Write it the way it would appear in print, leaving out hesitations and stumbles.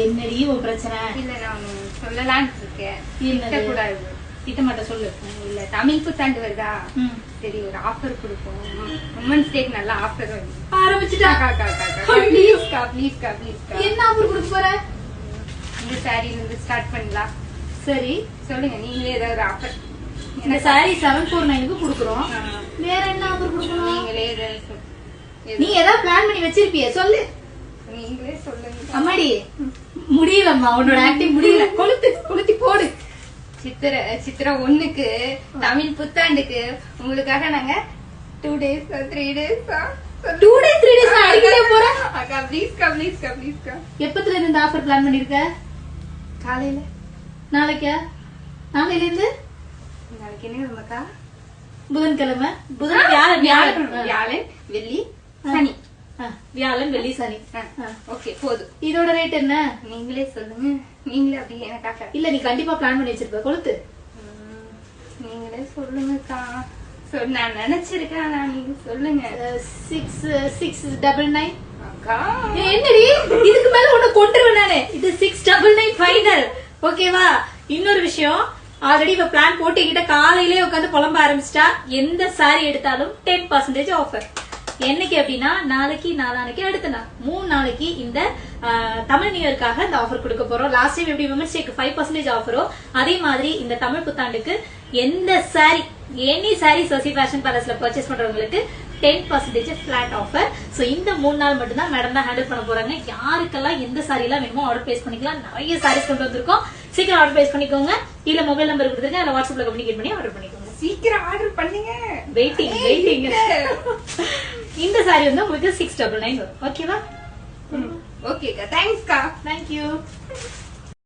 என்னடி ஒரு பிரச்சனை? இல்ல நான் சொல்லலான்னு இருக்கேன். திட்டக்கூடாது. திட்டமாட்ட சொல்லு. இல்ல தமிழ் புத்தாண்டு வருதா, சரி ஒரு ஆஃபர் கொடுப்போம். உமன்ஸ் டேக்கு நல்ல ஆஃபர் வருது. ஆரம்பிச்சுட்டா? ப்ளீஸ்க்கா ப்ளீஸ்க்கா ப்ளீஸ்க்கா. என்ன ஆஃபர் கொடுக்க போற? இந்த சாரில இருந்து ஸ்டார்ட் பண்ணலாம். சரி சொல்லுங்க, நீங்களே ஏதாவது ஆஃபர். இந்த சாரி 749க்கு குடுக்குறோம். வேற என்ன ஆஃபர் கொடுக்கணும்? நீங்களே நீ ஏதாவது பிளான் பண்ணி வச்சிருப்பியே, சொல்லு. நீங்களே சொல்லுங்க. அம்மாடி முடியலம்மா, உன்னோட ஆக்டிங் முடியல. கொளுத்தி போடு. சித்திரை 1க்கு தமிழ் புத்தாண்டுக்கு உங்களுக்காக நாங்க 2 days 3 days 2 days 3 days அடிக்கவே போறேன். அக்கா ப்ளீஸ்க்கா ப்ளீஸ்க்கா ப்ளீஸ்க்கா. எப்பத்துல இருந்து இந்த ஆஃபர் பிளான் பண்ணிருக்க? காலையில. நாளைக்கா? நாளையில இருந்து நாளைக்கு என்ன கிழமைக்கா? புதன்கிழமை. வியாழன் வெள்ளி சனி. வியாழன் வெள்ளி சனி. ஓகே போதும். இதோட ரேட் என்ன? நீங்களே சொல்லுங்க. நீங்களே அப்படி எனக்காக. இல்ல நீ கண்டிப்பா பிளான் பண்ணி வச்சிருப்ப, கொளுத்து. நீங்களே சொல்லுங்கக்கா. நான் நினைச்சிருக்கேன். நீங்க சொல்லுங்க. 699. அக்கா என்னடி இதுக்கு மேல உன்னை கொண்டுருவேன் நானு. இது 699 ஃபைனல். ஓகேவா? இன்னொரு விஷயம், ஆல்ரெடி இப்ப பிளான் போட்டு கிட்ட காலையிலே உட்காந்து புலம்ப ஆரம்பிச்சிட்டா. எந்த சாரி எடுத்தாலும் 10% ஆஃபர். என்னைக்கு அப்படின்னா நாளைக்கு, நாளானைக்கு, அடுத்த நாள் 3 நாளைக்கு இந்த தமிழ் நியூ இயர்க்காக இந்த ஆஃபர் கொடுக்க போறோம். லாஸ்ட் டைம் எப்படி விமன்ஸ் டேக்கு 5% ஆஃபரோ அதே மாதிரி இந்த தமிழ் புத்தாண்டுக்கு எந்த சாரி, எனி சாரி சசி ஃபேஷன் பேலஸ்ல பர்ச்சேஸ் பண்றவங்களுக்கு 10% பிளாட் ஆஃபர். சோ இந்த 3 நாள் மட்டும் தான் மேடம் தான் ஹேண்டில் பண்ண போறாங்க. யாருக்கெல்லாம் எந்த சாரி எல்லாம் வேணுமோ ஆர்டர் பிளேஸ் பண்ணிக்கலாம். நிறைய சாரீஸ் கொண்டு வந்திருக்கோம். சீக்கிரம் ஆர்டர் பிளேஸ் பண்ணிக்கோங்க. இல்ல மொபைல் நம்பர் கொடுத்துருக்கேன், அதுல வாட்ஸ்அப்ல கம்யூனிகேட் பண்ணி ஆர்டர் பண்ணிக்கோங்க. சீக்கிரம் ஆர்டர் பண்ணுங்க. வெயிட்டிங். இந்த சாரி வந்து உங்களுக்கு 699 வரும். ஓகேவா? ஓகேக்கா. தேங்க்ஸ்க்கா. தேங்க்யூ.